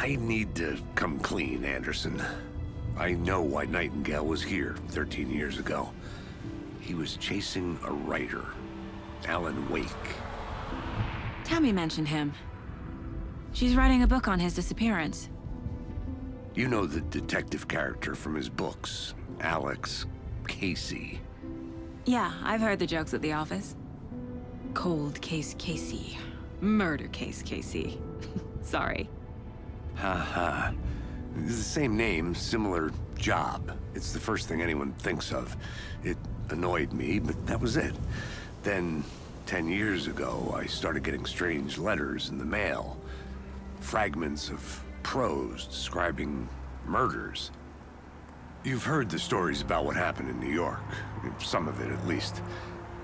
I need to come clean, Anderson. I know why Nightingale was here 13 years ago. He was chasing a writer, Alan Wake. Tammy mentioned him. She's writing a book on his disappearance. You know the detective character from his books, Alex Casey. Yeah, I've heard the jokes at the office. Cold case Casey. Murder case Casey. Sorry. Haha. It's the same name, similar job. It's the first thing anyone thinks of. It annoyed me, but that was it. Then, 10 years ago, I started getting strange letters in the mail. Fragments of prose describing murders. You've heard the stories about what happened in New York. Some of it, at least.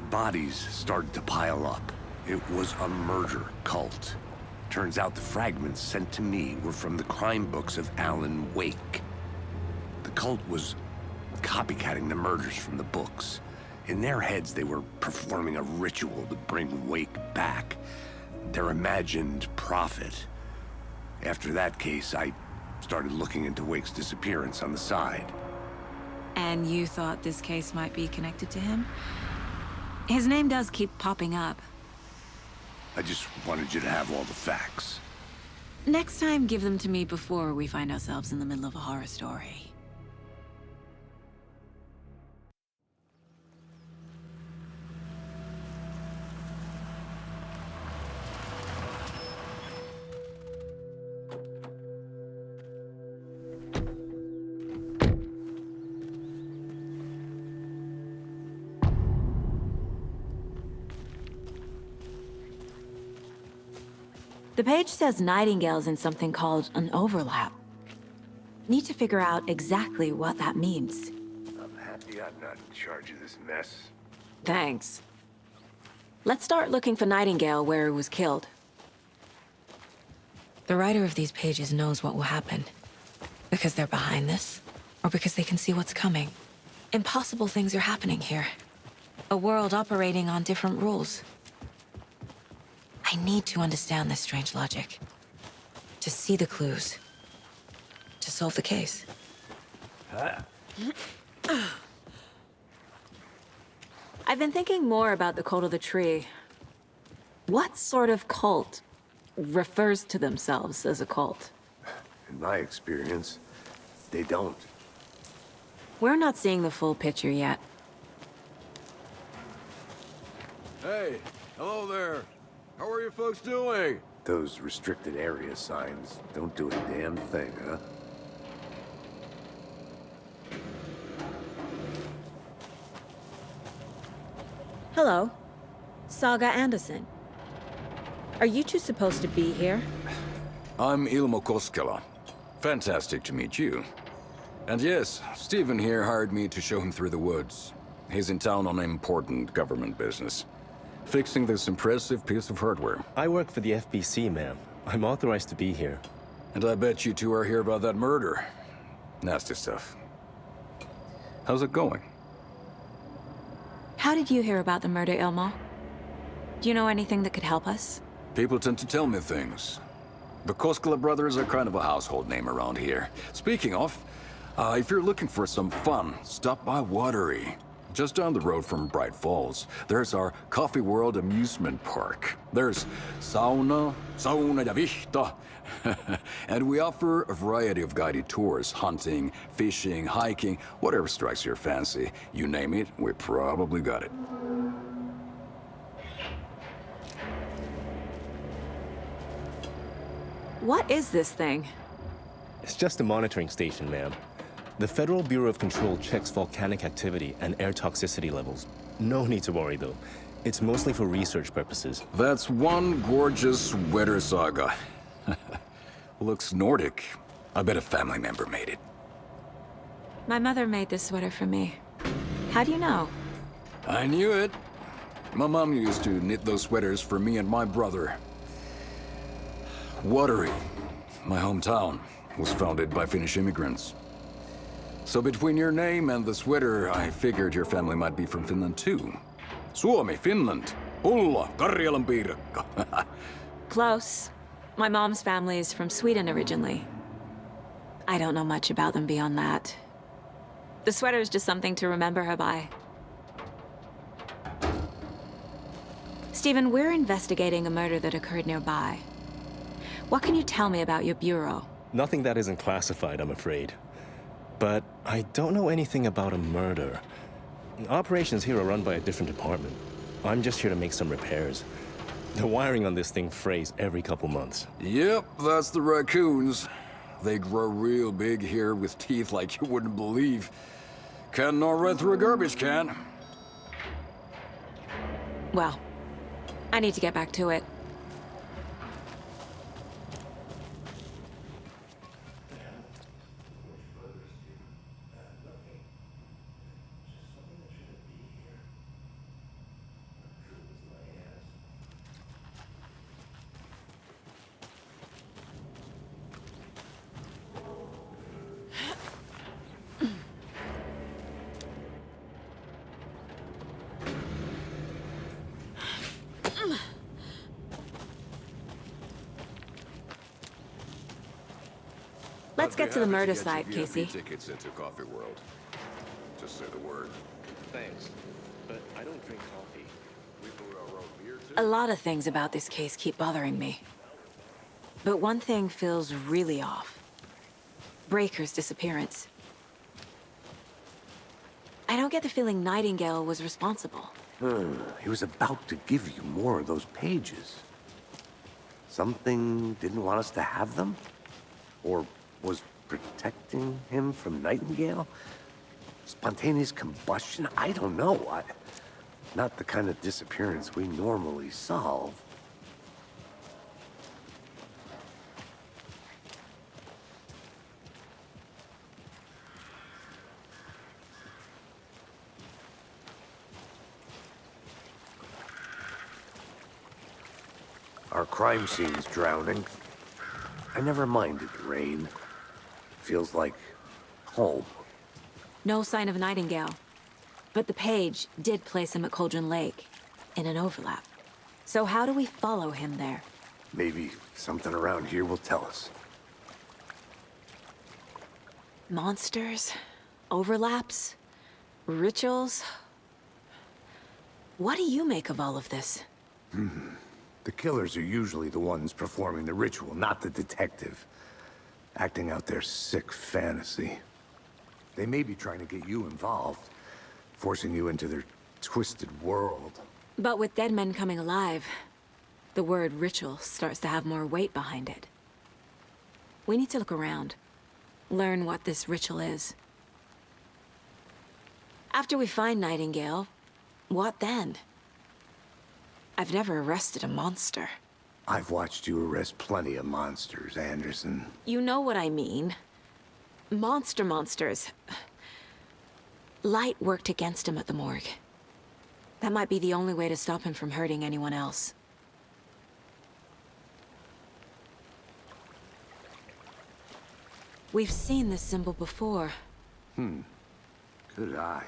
Bodies started to pile up. It was a murder cult. Turns out the fragments sent to me were from the crime books of Alan Wake. The cult was copycatting the murders from the books. In their heads, they were performing a ritual to bring Wake back. Their imagined prophet. After that case, I started looking into Wake's disappearance on the side. And you thought this case might be connected to him? His name does keep popping up. I just wanted you to have all the facts. Next time, give them to me before we find ourselves in the middle of a horror story. The page says Nightingale's in something called an overlap. Need to figure out exactly what that means. I'm happy I'm not in charge of this mess. Thanks. Let's start looking for Nightingale where he was killed. The writer of these pages knows what will happen. Because they're behind this, or because they can see what's coming. Impossible things are happening here. A world operating on different rules. I need to understand this strange logic. To see the clues. To solve the case. I've been thinking more about the cult of the tree. What sort of cult refers to themselves as a cult? In my experience, they don't. We're not seeing the full picture yet. Hey, hello there. How are you folks doing? Those restricted area signs don't do a damn thing, huh? Hello. Saga Anderson. Are you two supposed to be here? I'm Ilmo Koskela. Fantastic to meet you. And yes, Stephen here hired me to show him through the woods. He's in town on important government business. Fixing this impressive piece of hardware. I work for the FBC, ma'am. I'm authorized to be here. And I bet you two are here about that murder. Nasty stuff. How's it going? How did you hear about the murder, Ilmo? Do you know anything that could help us? People tend to tell me things. The Koskela brothers are kind of a household name around here. Speaking of, if you're looking for some fun, stop by Watery. Just down the road from Bright Falls, there's our Coffee World amusement park. There's sauna ja vihta. And we offer a variety of guided tours, hunting, fishing, hiking, whatever strikes your fancy. You name it, we probably got it. What is this thing? It's just a monitoring station, ma'am. The Federal Bureau of Control checks volcanic activity and air toxicity levels. No need to worry, though. It's mostly for research purposes. That's one gorgeous sweater, Saga. Looks Nordic. I bet a family member made it. My mother made this sweater for me. How do you know? I knew it. My mom used to knit those sweaters for me and my brother. Watery, my hometown, was founded by Finnish immigrants. So between your name and the sweater, I figured your family might be from Finland too. Suomi, Finland. Ulla, Karjalan piirakka. Close. My mom's family is from Sweden originally. I don't know much about them beyond that. The sweater is just something to remember her by. Stephen, we're investigating a murder that occurred nearby. What can you tell me about your bureau? Nothing that isn't classified, I'm afraid. But I don't know anything about a murder. Operations here are run by a different department. I'm just here to make some repairs. The wiring on this thing frays every couple months. Yep, that's the raccoons. They grow real big here with teeth like you wouldn't believe. Can't gnaw right through a garbage can. Well, I need to get back to it. Let's get to the murder site, Casey. Tickets into Coffee World. Just say the word. Thanks, but I don't drink coffee. We brew our own beer too. A lot of things about this case keep bothering me. But one thing feels really off. Breaker's disappearance. I don't get the feeling Nightingale was responsible. He was about to give you more of those pages. Something didn't want us to have them? Or was protecting him from Nightingale? Spontaneous combustion? I don't know. Not the kind of disappearance we normally solve. Our crime scene's drowning. I never minded the rain. Feels like home. No sign of Nightingale. But the page did place him at Cauldron Lake, in an overlap. So how do we follow him there? Maybe something around here will tell us. Monsters? Overlaps? Rituals? What do you make of all of this? The killers are usually the ones performing the ritual, not the detective. Acting out their sick fantasy. They may be trying to get you involved, forcing you into their twisted world. But with dead men coming alive, the word ritual starts to have more weight behind it. We need to look around, learn what this ritual is. After we find Nightingale, what then? I've never arrested a monster. I've watched you arrest plenty of monsters, Anderson. You know what I mean. Monsters. Light worked against him at the morgue. That might be the only way to stop him from hurting anyone else. We've seen this symbol before. Good eye.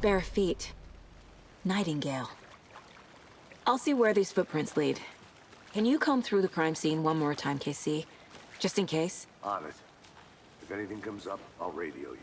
Bare feet. Nightingale. I'll see where these footprints lead. Can you comb through the crime scene one more time, KC? Just in case? On it. If anything comes up, I'll radio you.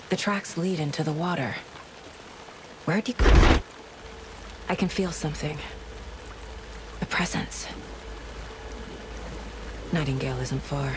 The tracks lead into the water. Where'd you go? I can feel something. A presence. Nightingale isn't far.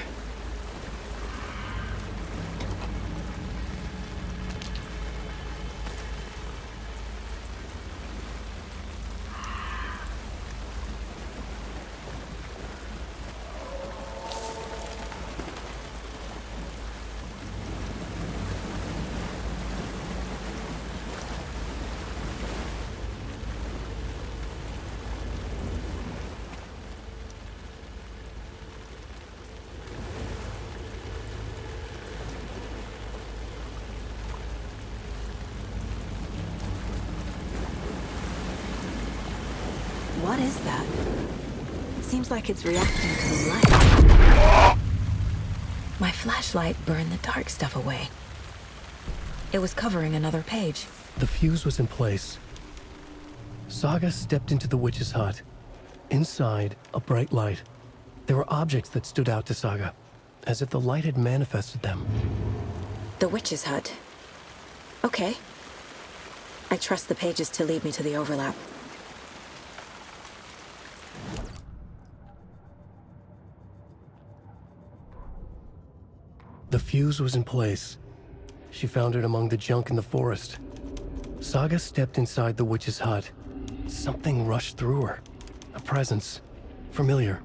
hut. Seems like it's reacting to light. My flashlight burned the dark stuff away. It was covering another page. The fuse was in place. Saga stepped into the witch's hut. Inside, a bright light. There were objects that stood out to Saga, as if the light had manifested them. The witch's hut. Okay. I trust the pages to lead me to the overlap. The fuse was in place. She found it among the junk in the forest. Saga stepped inside the witch's hut. Something rushed through her. A presence. Familiar.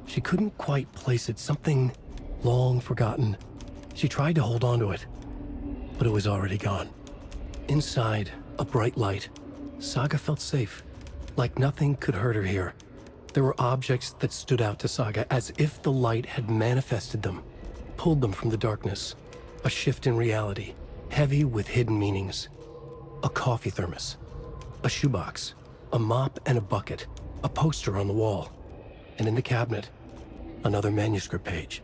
She couldn't quite place it. Something long forgotten. She tried to hold on to it, but it was already gone. Inside, a bright light. Saga felt safe, like nothing could hurt her here. There were objects that stood out to Saga as if the light had manifested them, pulled them from the darkness. A shift in reality, heavy with hidden meanings. A coffee thermos, a shoebox, a mop and a bucket, a poster on the wall, and in the cabinet, another manuscript page.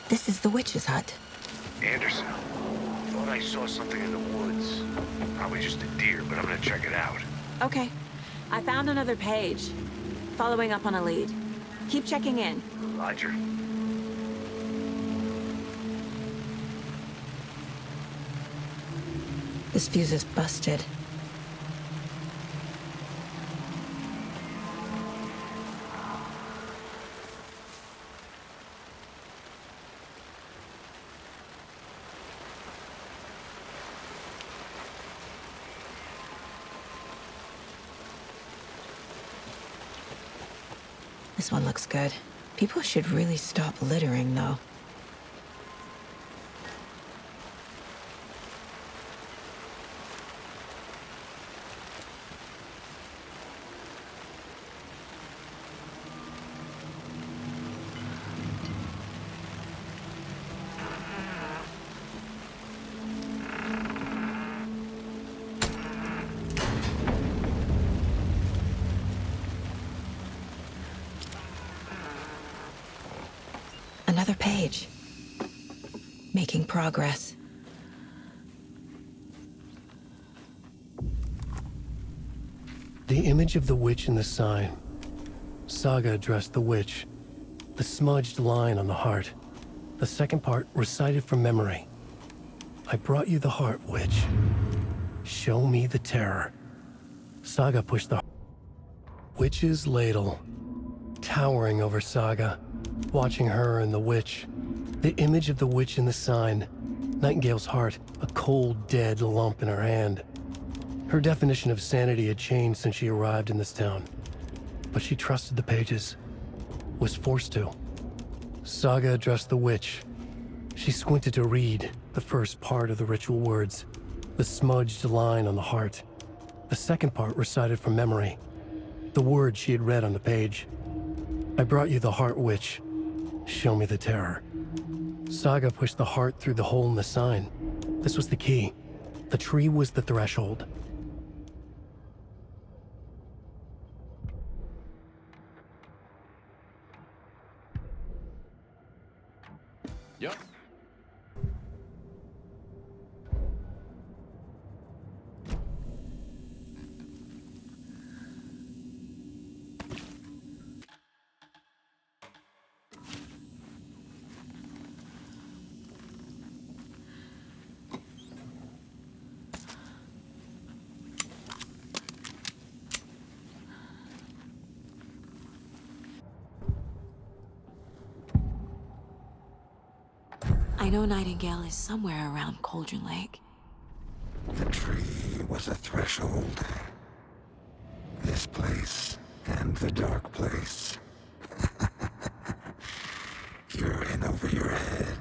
This is the witch's hut. Anderson, thought I saw something in the woods. Probably just a deer, but I'm gonna check it out. Okay. I found another page. Following up on a lead. Keep checking in. Roger. This fuse is busted. This one looks good. People should really stop littering, though. Another page. Making progress. The image of the witch in the sign. Saga addressed the witch. The smudged line on the heart. The second part recited from memory. I brought you the heart, witch. Show me the terror. Saga pushed the witch's ladle, towering over Saga, watching her and the witch. The image of the witch in the sign. Nightingale's heart, a cold, dead lump in her hand. Her definition of sanity had changed since she arrived in this town. But she trusted the pages. Was forced to. Saga addressed the witch. She squinted to read the first part of the ritual words. The smudged line on the heart. The second part recited from memory. The words she had read on the page. I brought you the heart, witch. Show me the terror. Saga pushed the heart through the hole in the sign. This was the key. The tree was the threshold. Yep. I know Nightingale is somewhere around Cauldron Lake. The tree was a threshold. This place and the dark place. You're in over your head.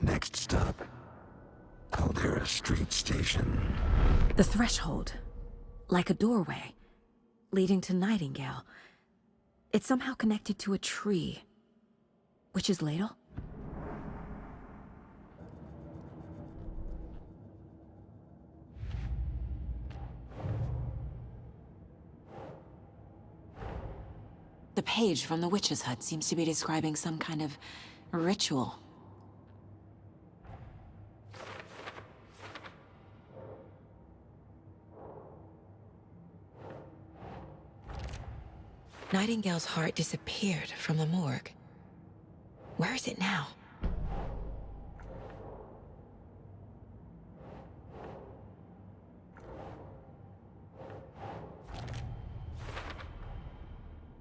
Next stop, Caldera Street Station. The threshold. Like a doorway. Leading to Nightingale. It's somehow connected to a tree. Witch's Ladle? The page from the witch's hut seems to be describing some kind of ritual. Nightingale's heart disappeared from the morgue. Where is it now?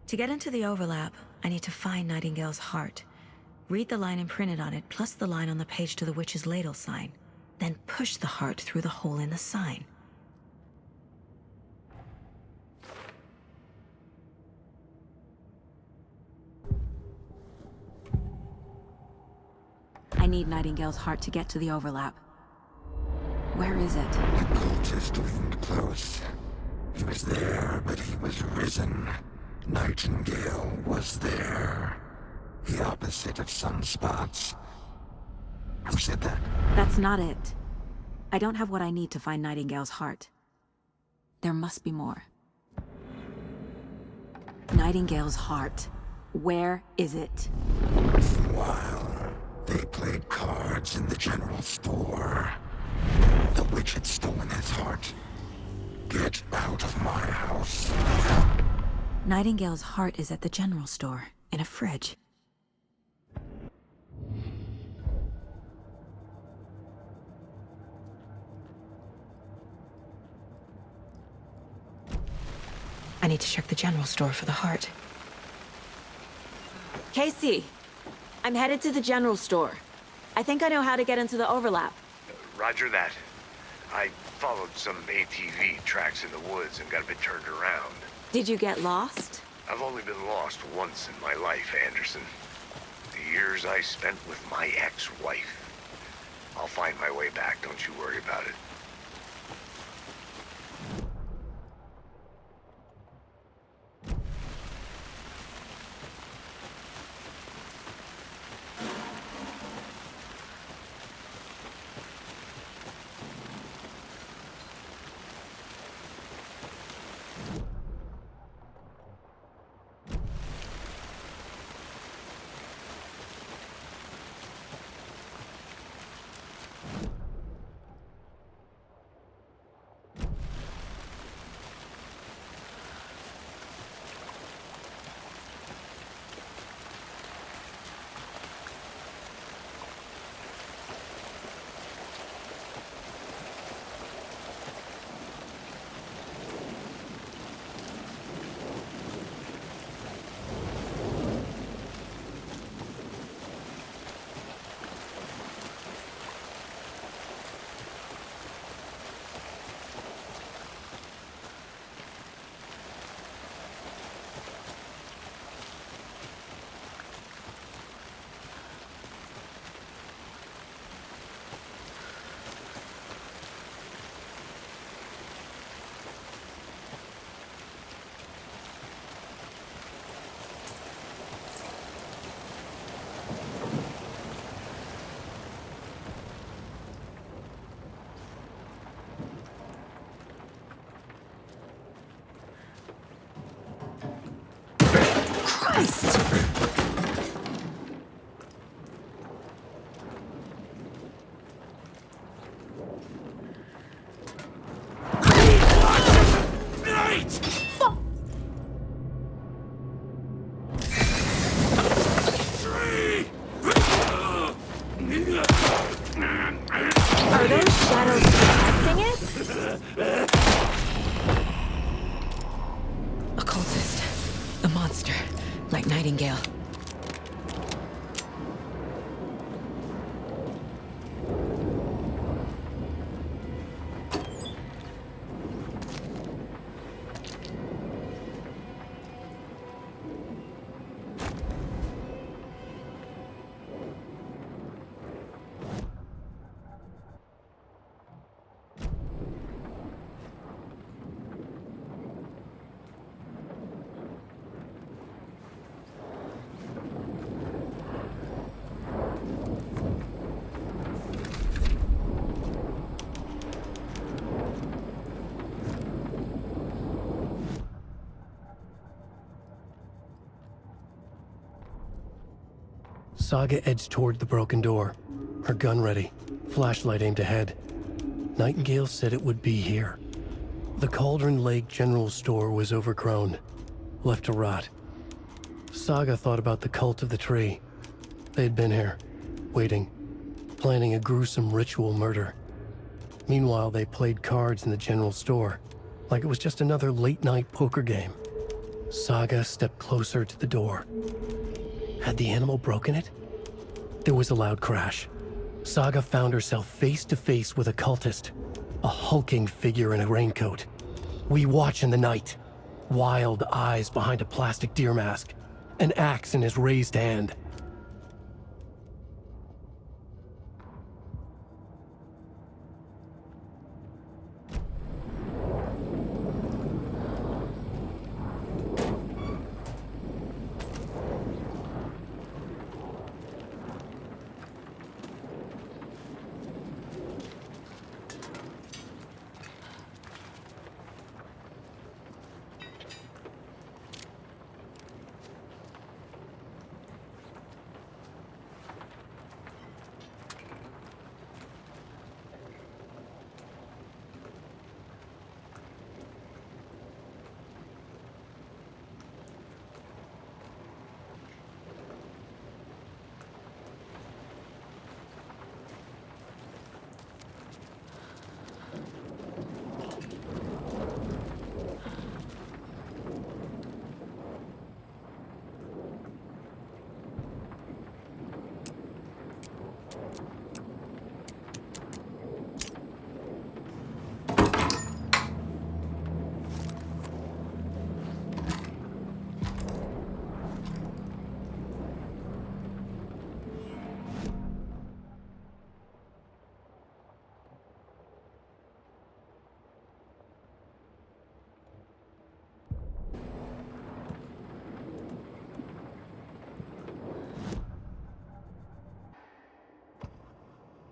To get into the overlap, I need to find Nightingale's heart. Read the line imprinted on it, plus the line on the page to the Witch's Ladle sign. Then push the heart through the hole in the sign. I need Nightingale's heart to get to the overlap. Where is it? The cultist leaned close. He was there, but he was risen. Nightingale was there. The opposite of sunspots. Who said that? That's not it. I don't have what I need to find Nightingale's heart. There must be more. Nightingale's heart. Where is it? Meanwhile, they played cards in the general store. The witch had stolen his heart. Get out of my house. Nightingale's heart is at the general store, in a fridge. I need to check the general store for the heart. Casey, I'm headed to the general store. I think I know how to get into the overlap. Roger that. I followed some ATV tracks in the woods and got a bit turned around. Did you get lost? I've only been lost once in my life, Anderson. The years I spent with my ex-wife. I'll find my way back, don't you worry about it. Are those shadows protecting it? A cultist. A monster. Like Nightingale. Saga edged toward the broken door, her gun ready, flashlight aimed ahead. Nightingale said it would be here. The Cauldron Lake General Store was overgrown, left to rot. Saga thought about the cult of the tree. They'd been here, waiting, planning a gruesome ritual murder. Meanwhile, they played cards in the general store, like it was just another late-night poker game. Saga stepped closer to the door. Had the animal broken it? There was a loud crash. Saga found herself face to face with a cultist, a hulking figure in a raincoat. We watch in the night. Wild eyes behind a plastic deer mask, an axe in his raised hand.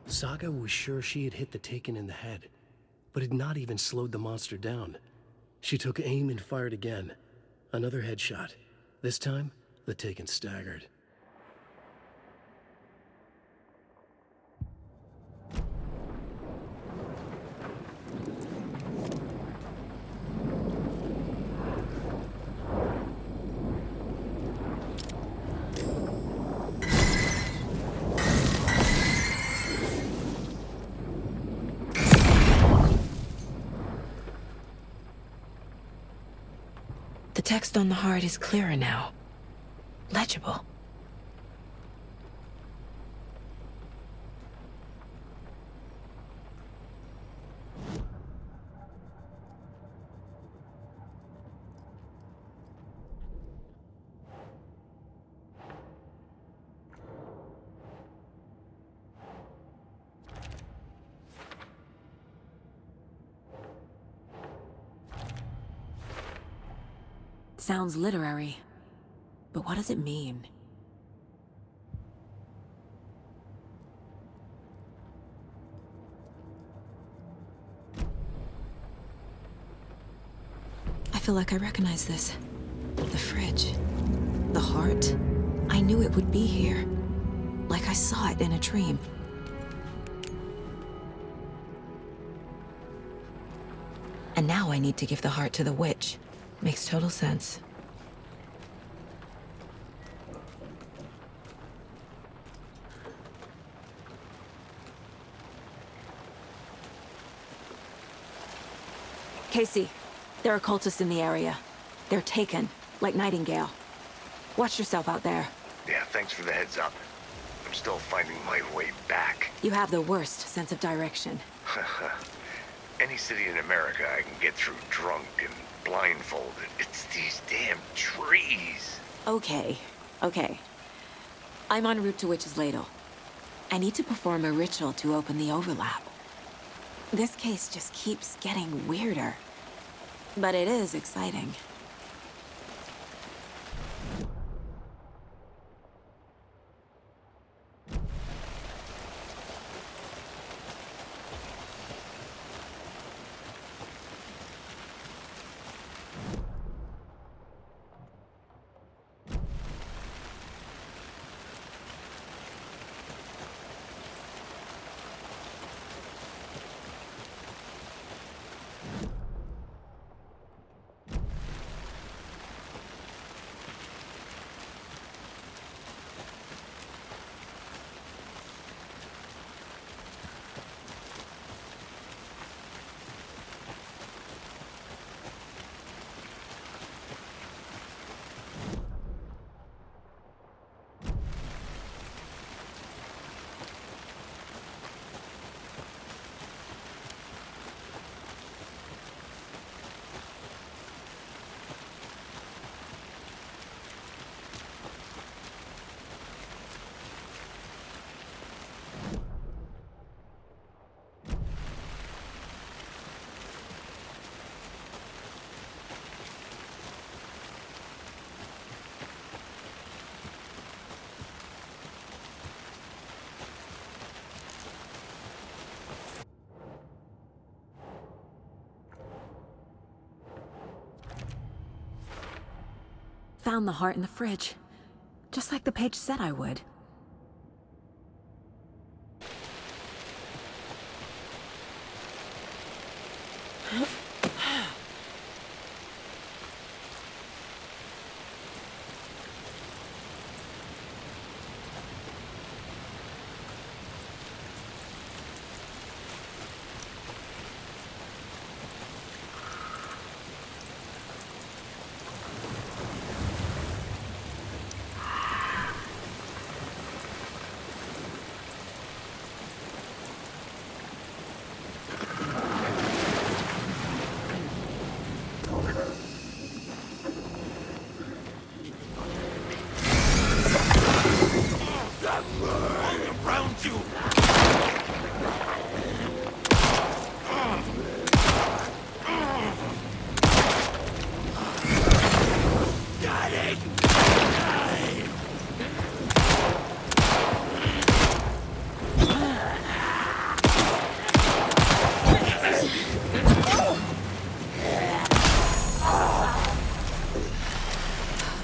Saga was sure she had hit the Taken in the head, but had not even slowed the monster down. She took aim and fired again. Another headshot. This time, the Taken staggered. The text on the heart is clearer now. Legible. Sounds literary, but what does it mean? I feel like I recognize this. The fridge. The heart. I knew it would be here. Like I saw it in a dream. And now I need to give the heart to the witch. Makes total sense. Casey, there are cultists in the area. They're taken, like Nightingale. Watch yourself out there. Yeah, thanks for the heads up. I'm still finding my way back. You have the worst sense of direction. Any city in America I can get through drunk and blindfolded. It's these damn trees. Okay. I'm en route to Witch's Ladle. I need to perform a ritual to open the overlap. This case just keeps getting weirder. But it is exciting. found the heart in the fridge. Just like the page said I would.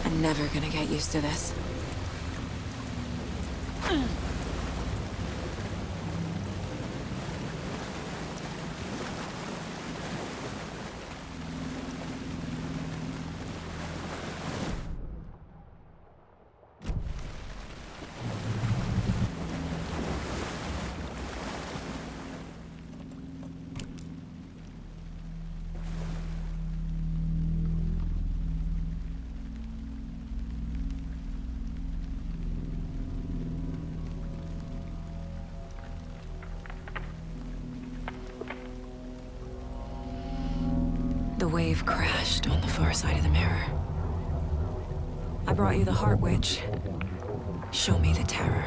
I'm never gonna get used to this. The wave crashed on the far side of the mirror. I brought you the Heart Witch. Show me the terror.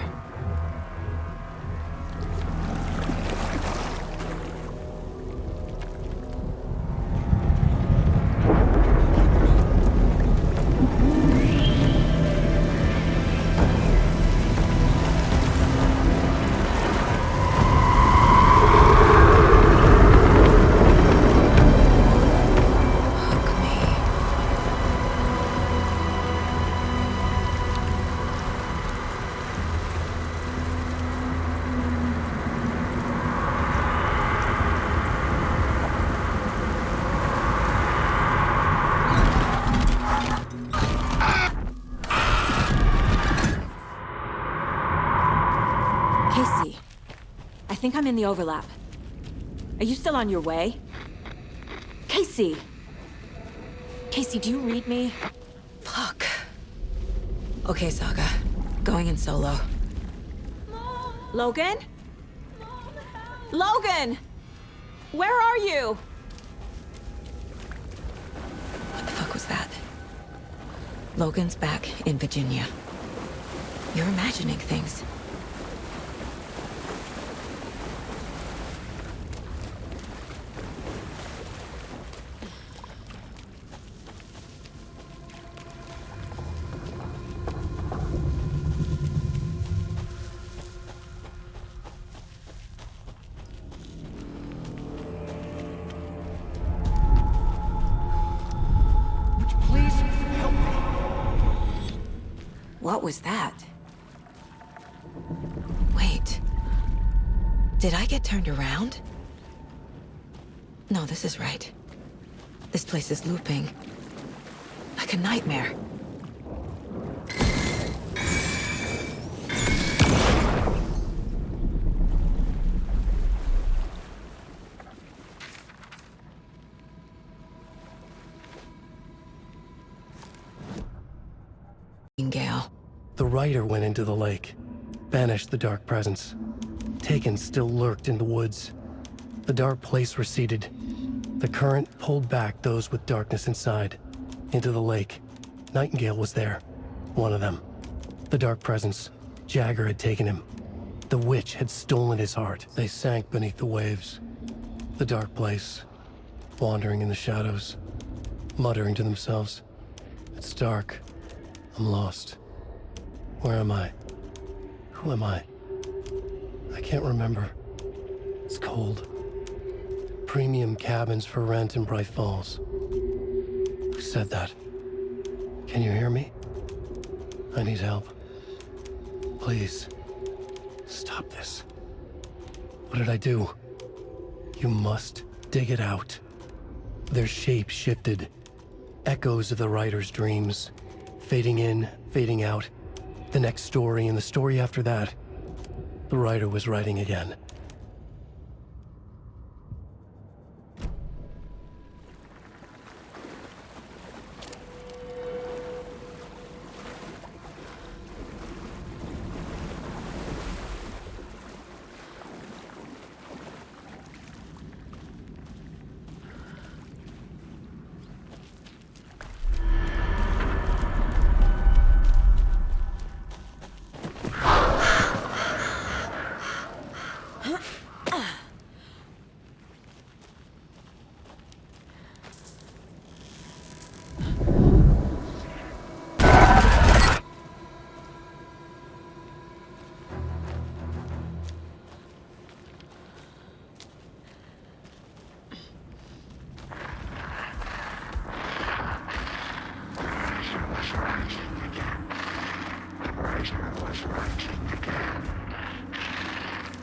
Casey, I think I'm in the overlap. Are you still on your way? Casey! Casey, do you read me? Fuck. Okay, Saga. Going in solo. Logan? Logan! Where are you? What the fuck was that? Logan's back in Virginia. You're imagining things. What was that? Wait. Did I get turned around? No, this is right. This place is looping. Like a nightmare. Gale. The writer went into the lake, banished the dark presence. Taken still lurked in the woods. The dark place receded. The current pulled back those with darkness inside, into the lake. Nightingale was there, one of them. The dark presence, Jagger had taken him. The witch had stolen his heart. They sank beneath the waves. The dark place, wandering in the shadows, muttering to themselves. It's dark. I'm lost. Where am I? Who am I? I can't remember. It's cold. Premium cabins for rent in Bright Falls. Who said that? Can you hear me? I need help. Please, stop this. What did I do? You must dig it out. Their shape shifted. Echoes of the writer's dreams. Fading in, fading out. The next story and the story after that. The writer was writing again.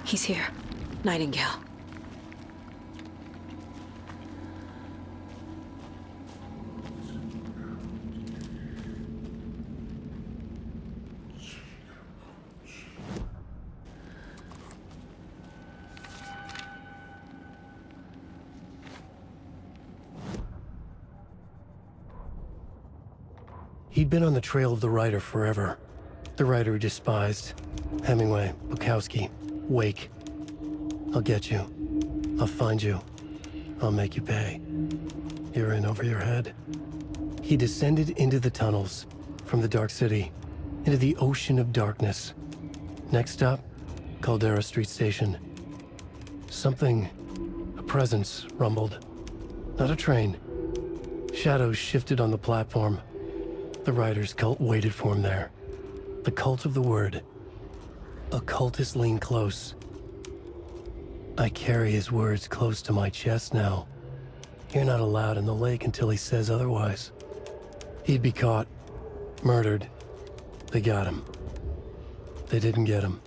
He's here. Nightingale. He'd been on the trail of the writer forever. The writer he despised. Hemingway, Bukowski, Wake. I'll get you. I'll find you. I'll make you pay. You're in over your head. He descended into the tunnels, from the Dark City, into the ocean of darkness. Next stop, Caldera Street Station. Something, a presence, rumbled. Not a train. Shadows shifted on the platform. The writer's cult waited for him there. The cult of the word. Occultists lean close. I carry his words close to my chest now. You're not allowed in the lake until he says otherwise. He'd be caught, murdered. They got him. They didn't get him.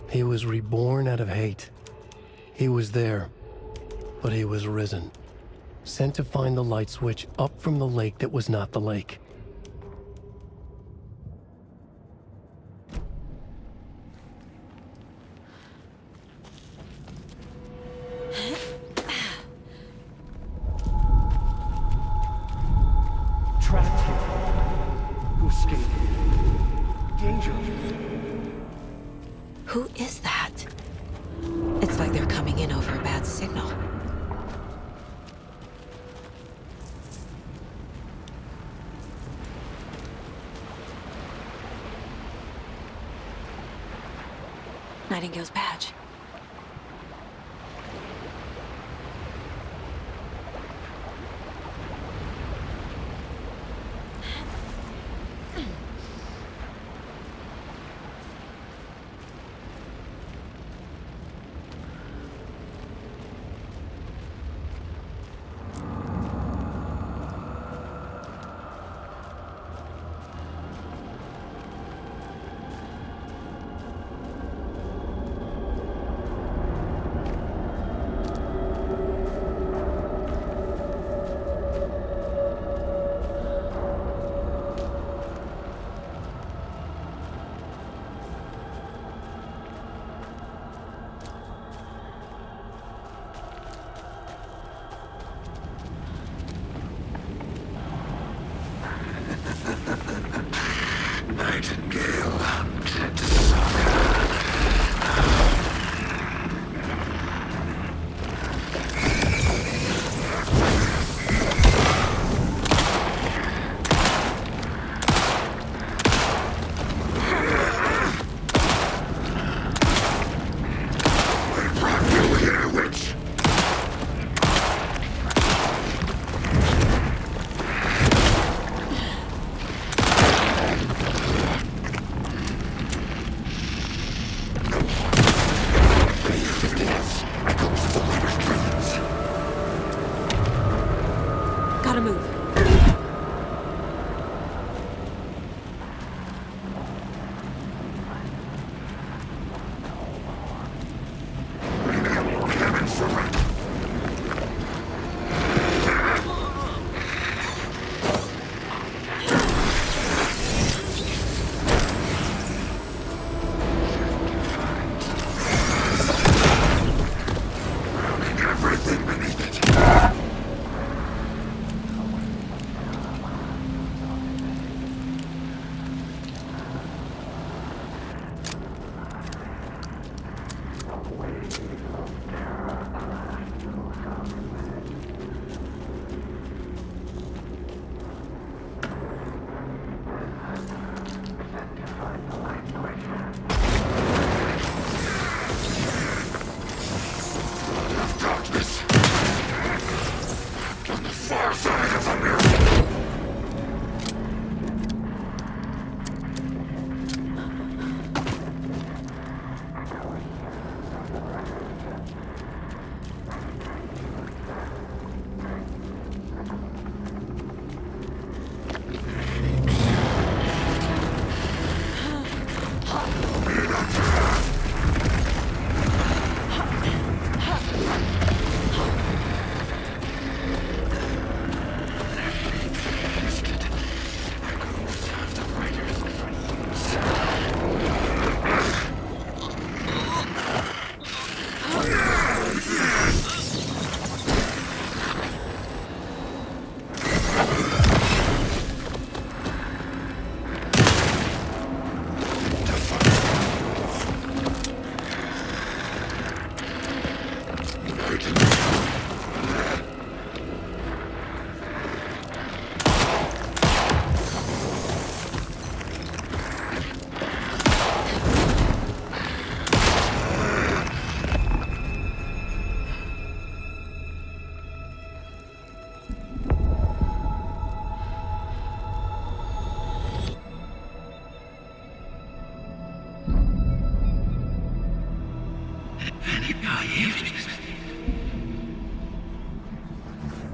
He was reborn out of hate. He was there, but he was risen. Sent to find the light switch up from the lake that was not the lake. Trapped here. Who escaped? Danger. Who is that? It's like they're coming in over a bad signal. Nightingale's badge. Nightingale hunted Saga. We brought you here, witch. Gotta move.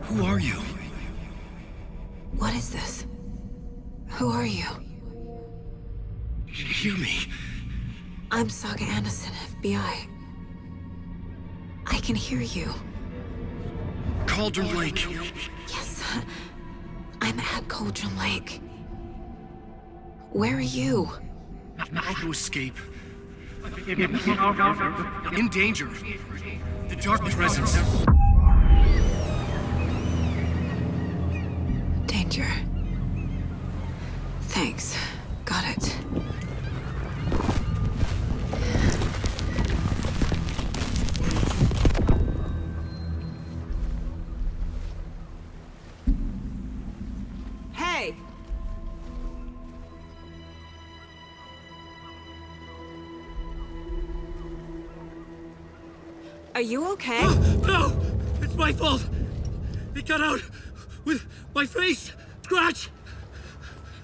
Who are you? What is this? Who are you? Hear me. I'm Saga Anderson, FBI. I can hear you. Cauldron Lake. Yes, I'm at Cauldron Lake. Where are you? Not to escape. In danger. The dark presence. Danger. Thanks. Got it. Hey! Are you okay? No! It's my fault! It got out with my face! Scratch!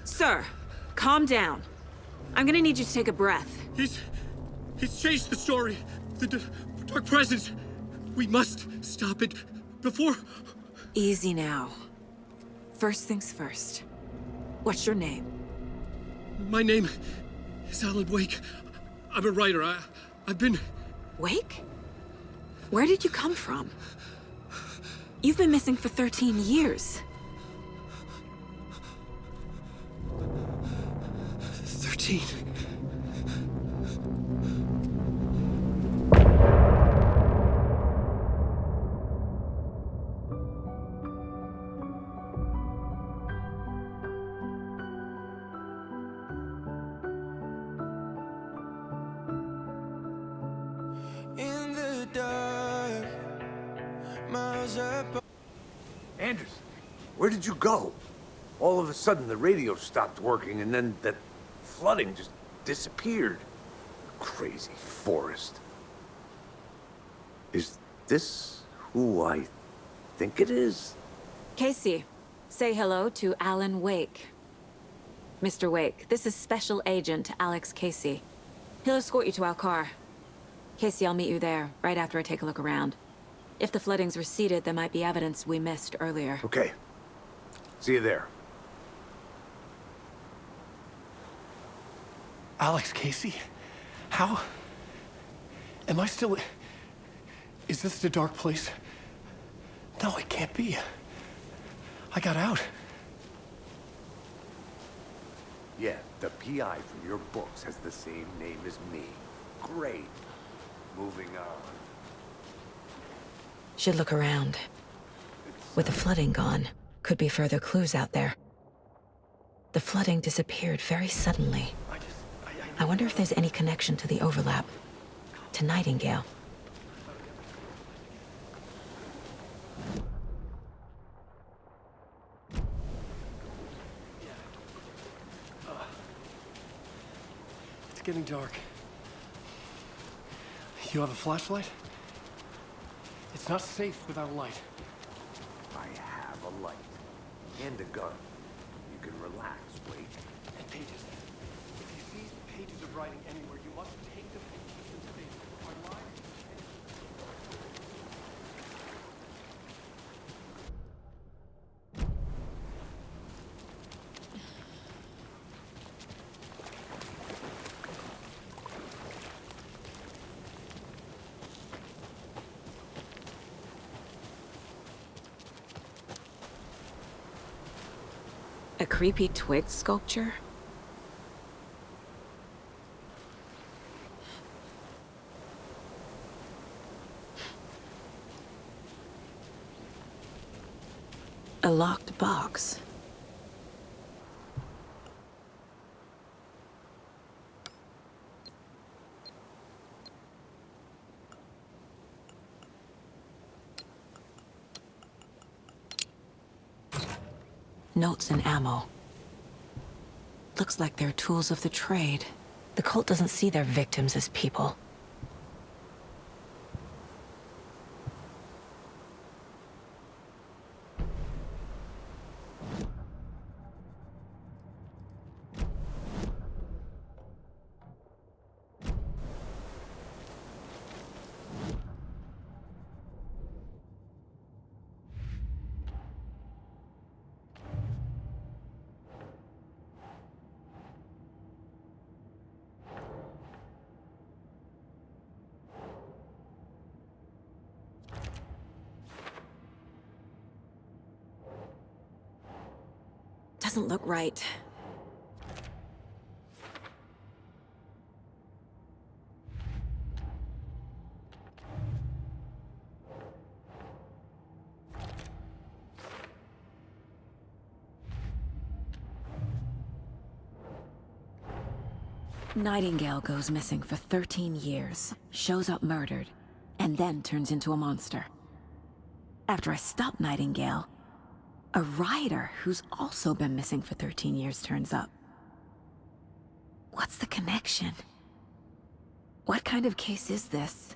Sir, calm down. I'm gonna need you to take a breath. He's changed the story. The dark presence. We must stop it before... Easy now. First things first. What's your name? My name is Alan Wake. I'm a writer. I've been... Wake? Where did you come from? You've been missing for 13 years. 13. In the dark, miles up. Anders, where did you go? All of a sudden, the radio stopped working, and then that flooding just disappeared. Crazy forest. Is this who I think it is? Casey, say hello to Alan Wake. Mr. Wake, this is Special Agent Alex Casey. He'll escort you to our car. Casey, I'll meet you there, right after I take a look around. If the flooding's receded, there might be evidence we missed earlier. Okay. See you there. Alex Casey? How? Am I still... Is this the dark place? No, it can't be. I got out. Yeah, the PI from your books has the same name as me. Great. Moving on. Should look around. With the flooding gone, could be further clues out there. The flooding disappeared very suddenly. I wonder if there's any connection to the overlap. To Nightingale. It's getting dark. You have a flashlight? It's not safe without a light. I have a light. And a gun. You can relax, wait. And pages. If you see pages of writing anywhere, you must take them and keep them safe. Our lives. A creepy twig sculpture? A locked box. Notes and ammo. Looks like they're tools of the trade. The cult doesn't see their victims as people. Doesn't look right. Nightingale goes missing for 13 years, shows up murdered, and then turns into a monster. After I stop Nightingale, a rider who's also been missing for 13 years turns up. What's the connection? What kind of case is this?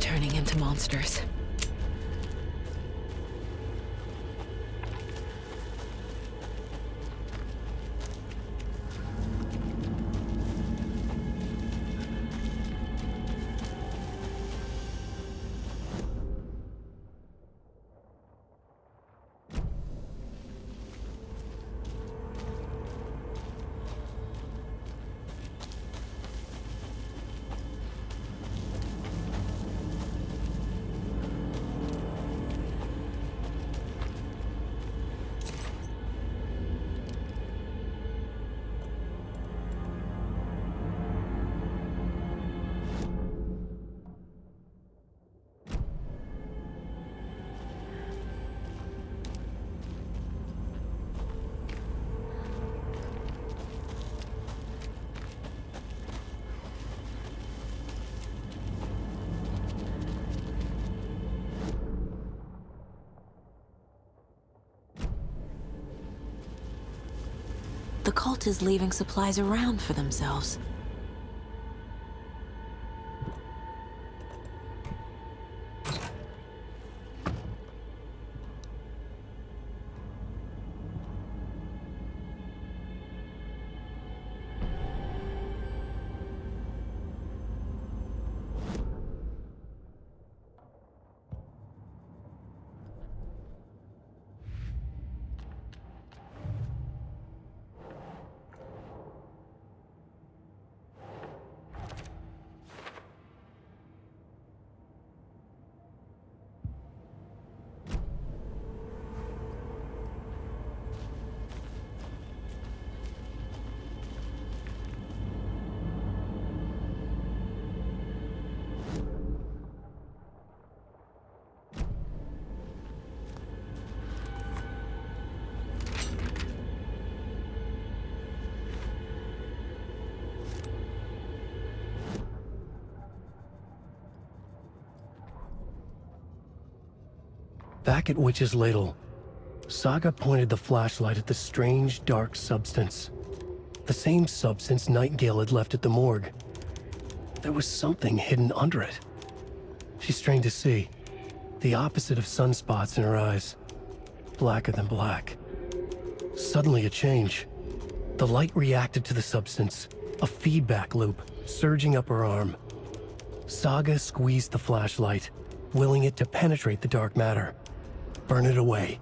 turning into monsters. cult is leaving supplies around for themselves. Back at Witch's Ladle, Saga pointed the flashlight at the strange, dark substance. The same substance Nightingale had left at the morgue. There was something hidden under it. She strained to see, the opposite of sunspots in her eyes, blacker than black. Suddenly a change. The light reacted to the substance, a feedback loop surging up her arm. Saga squeezed the flashlight, willing it to penetrate the dark matter, burn it away.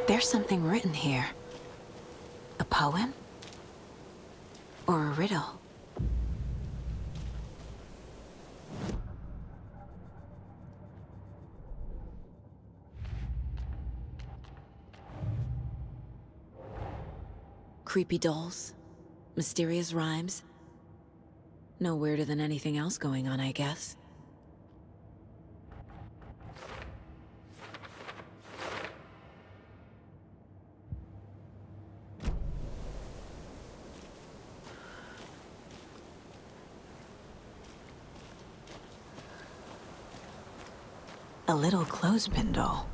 There's something written here. A poem? Or a riddle? Creepy dolls, mysterious rhymes. No weirder than anything else going on, I guess. A little clothespin doll.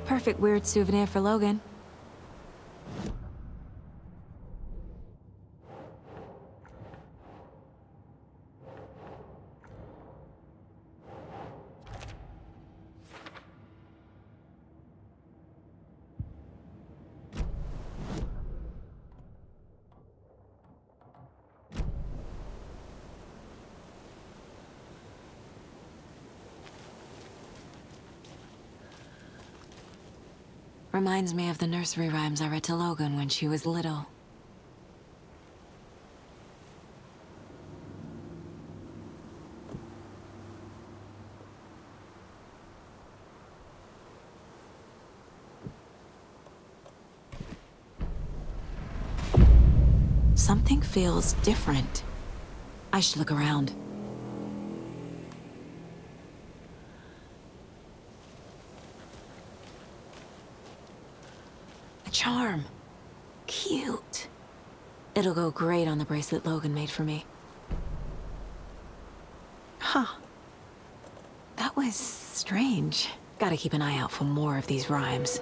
Perfect weird souvenir for Logan. Reminds me of the nursery rhymes I read to Logan when she was little. Something feels different. I should look around. Charm. Cute. It'll go great on the bracelet Logan made for me. Huh. That was strange. Gotta keep an eye out for more of these rhymes.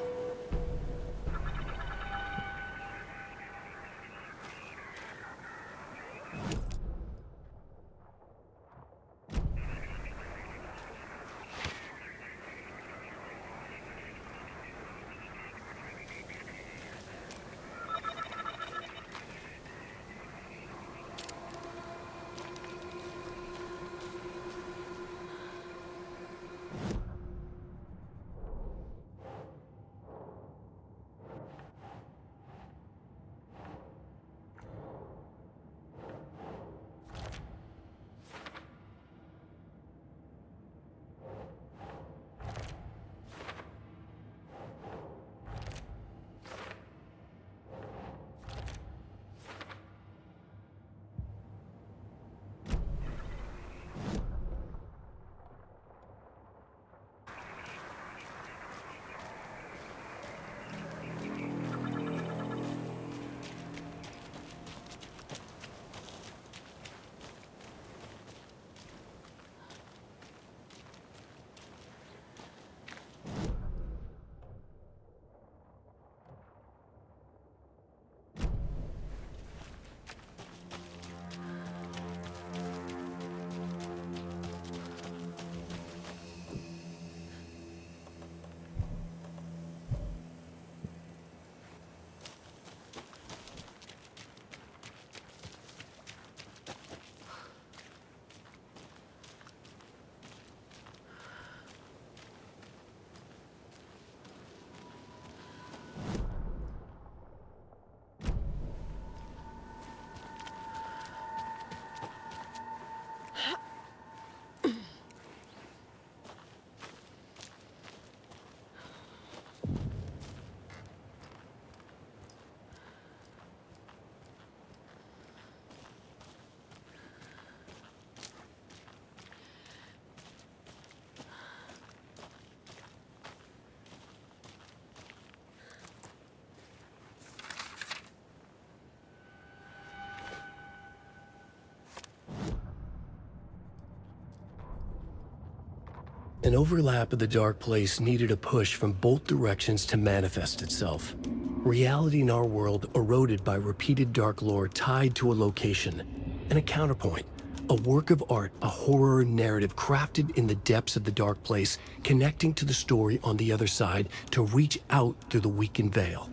An overlap of the dark place needed a push from both directions to manifest itself. Reality in our world eroded by repeated dark lore tied to a location, and a counterpoint, a work of art, a horror narrative crafted in the depths of the dark place, connecting to the story on the other side to reach out through the weakened veil.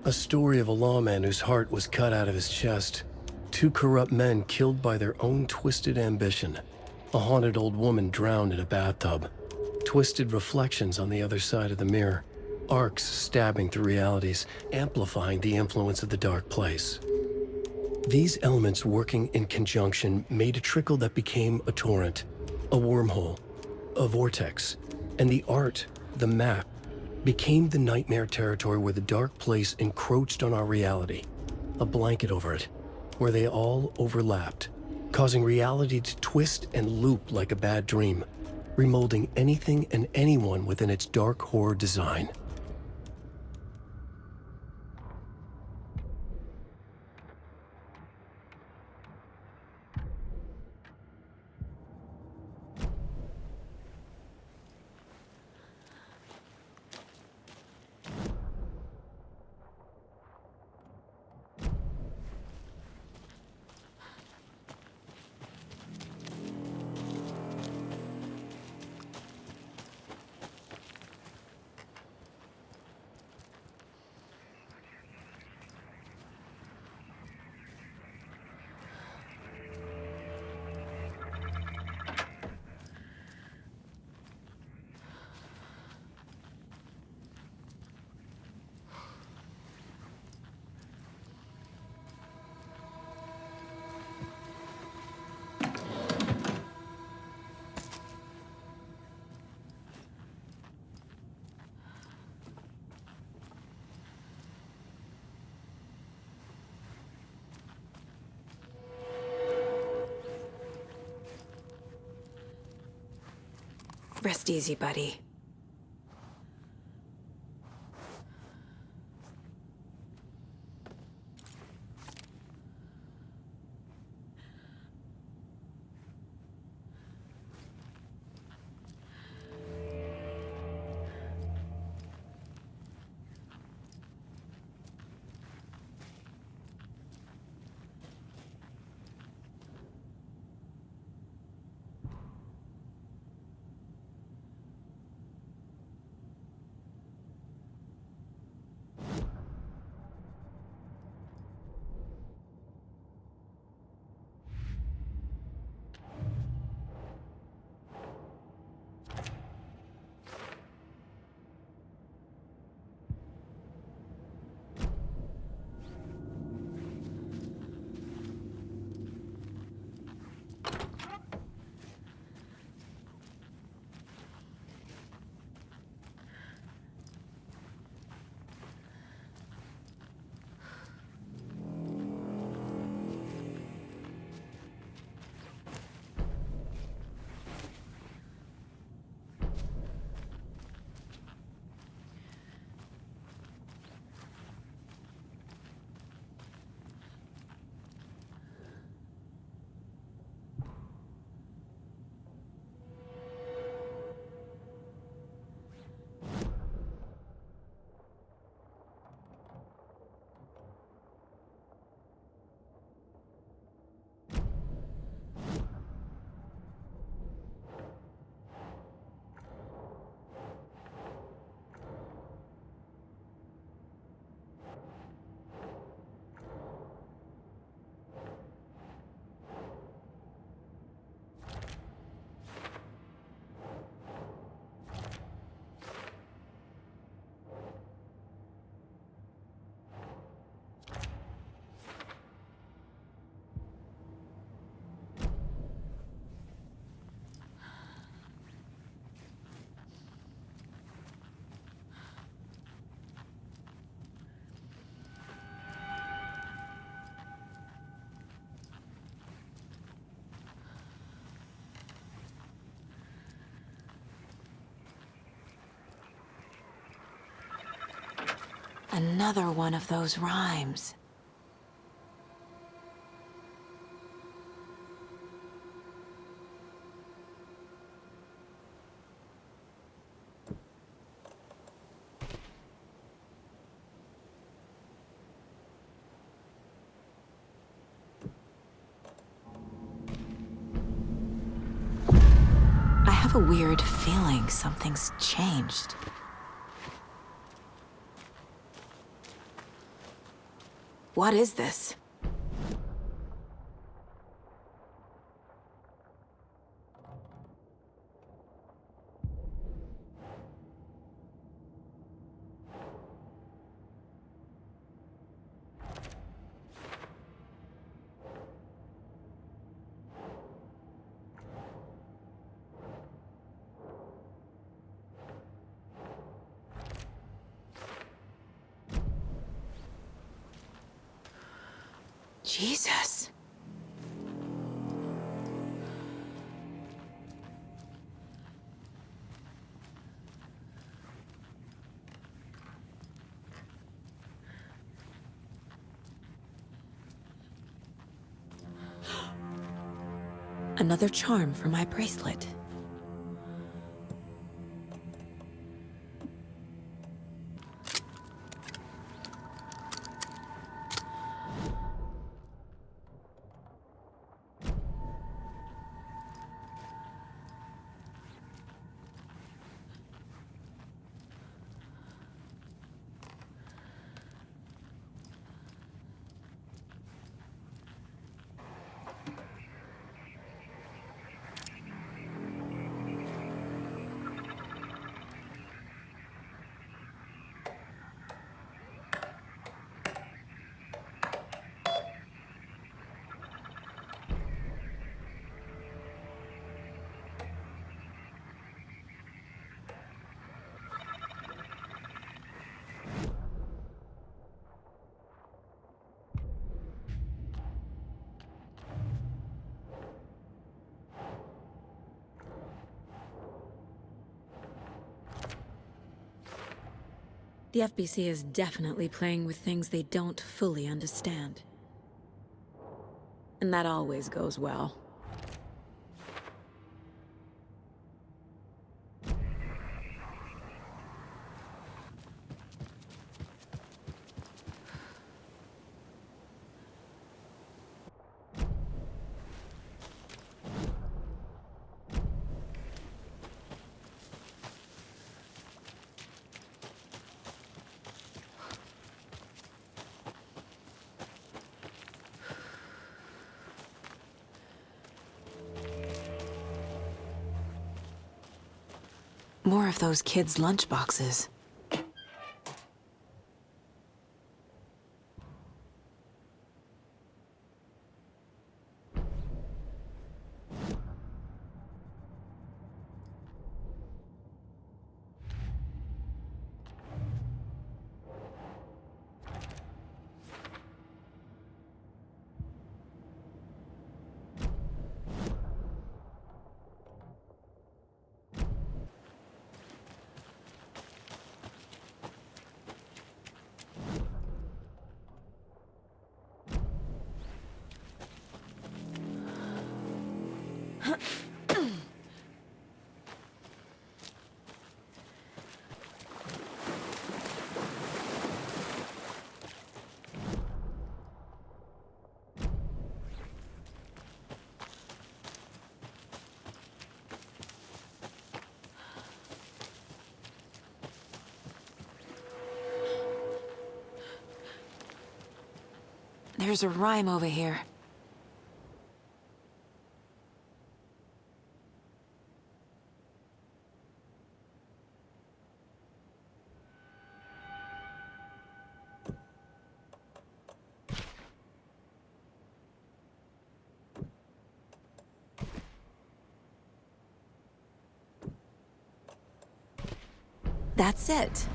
A story of a lawman whose heart was cut out of his chest, two corrupt men killed by their own twisted ambition, a haunted old woman drowned in a bathtub, twisted reflections on the other side of the mirror, arcs stabbing through realities, amplifying the influence of the dark place. These elements working in conjunction made a trickle that became a torrent, a wormhole, a vortex, and the art, the map, became the nightmare territory where the dark place encroached on our reality, a blanket over it, where they all overlapped, causing reality to twist and loop like a bad dream, remolding anything and anyone within its dark horror design. Rest easy, buddy. Another one of those rhymes. have a weird feeling something's changed. What is this? Jesus. Another charm for my bracelet. The FBC is definitely playing with things they don't fully understand. And that always goes well. More of those kids' lunchboxes. There's a rhyme over here. That's it.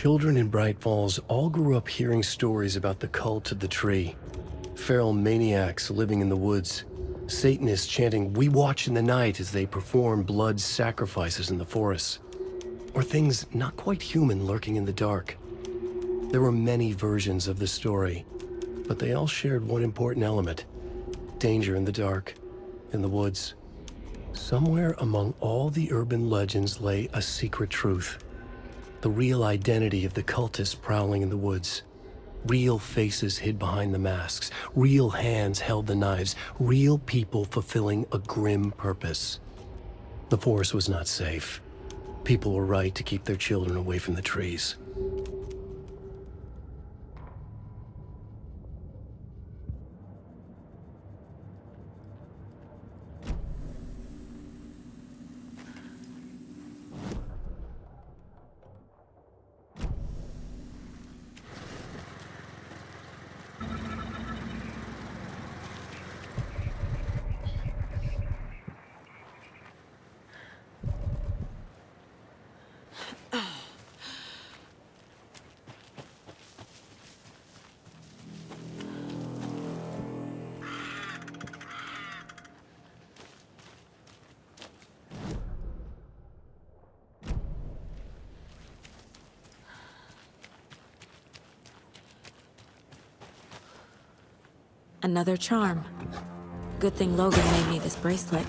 Children in Bright Falls all grew up hearing stories about the cult of the tree. Feral maniacs living in the woods. Satanists chanting, "We watch in the night," as they perform blood sacrifices in the forests. Or things not quite human lurking in the dark. There were many versions of the story, but they all shared one important element: danger in the dark, in the woods. Somewhere among all the urban legends lay a secret truth. The real identity of the cultists prowling in the woods. Real faces hid behind the masks. Real hands held the knives. Real people fulfilling a grim purpose. The forest was not safe. People were right to keep their children away from the trees. Another charm. Good thing Logan made me this bracelet.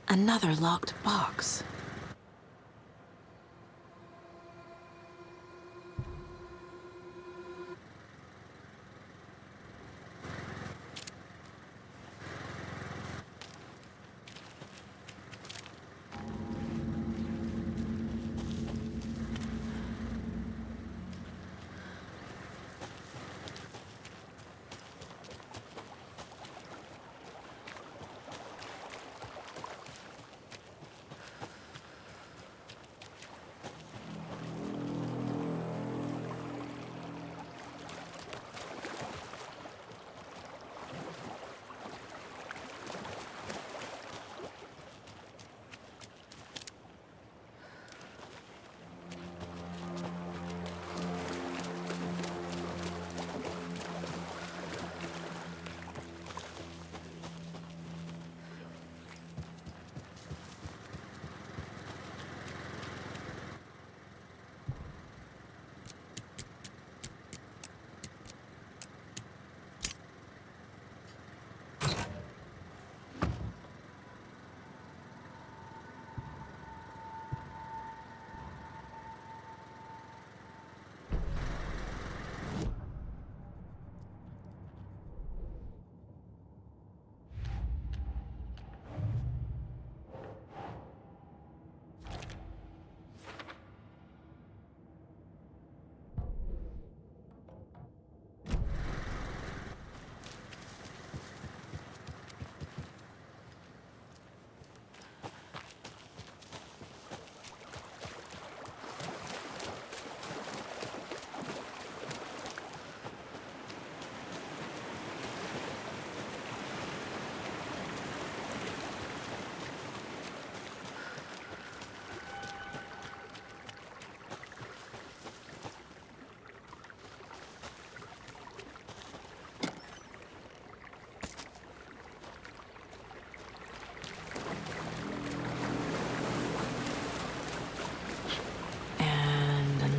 Another locked box.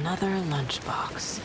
another lunchbox.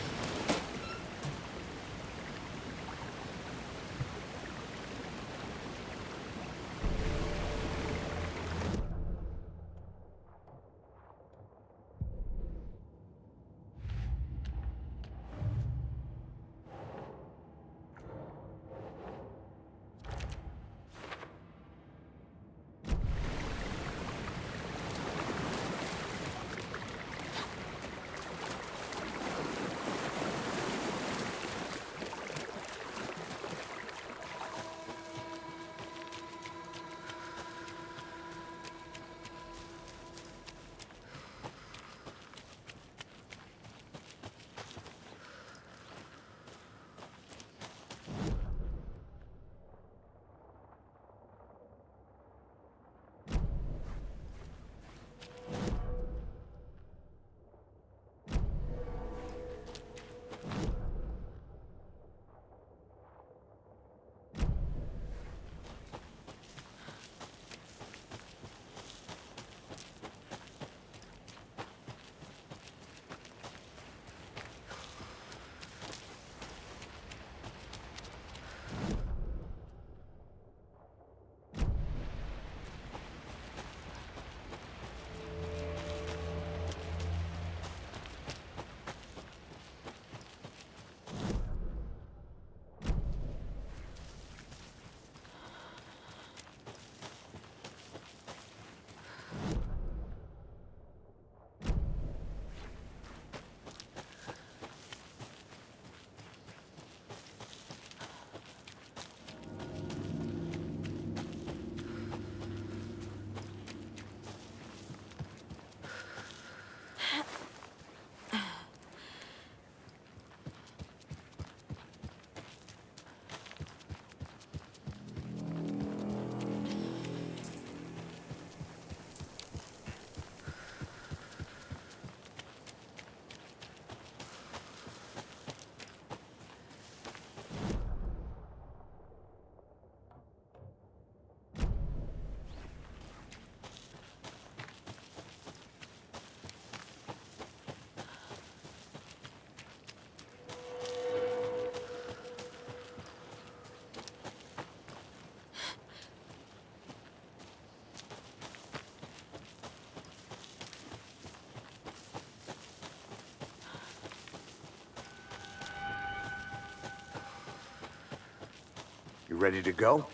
You ready to go?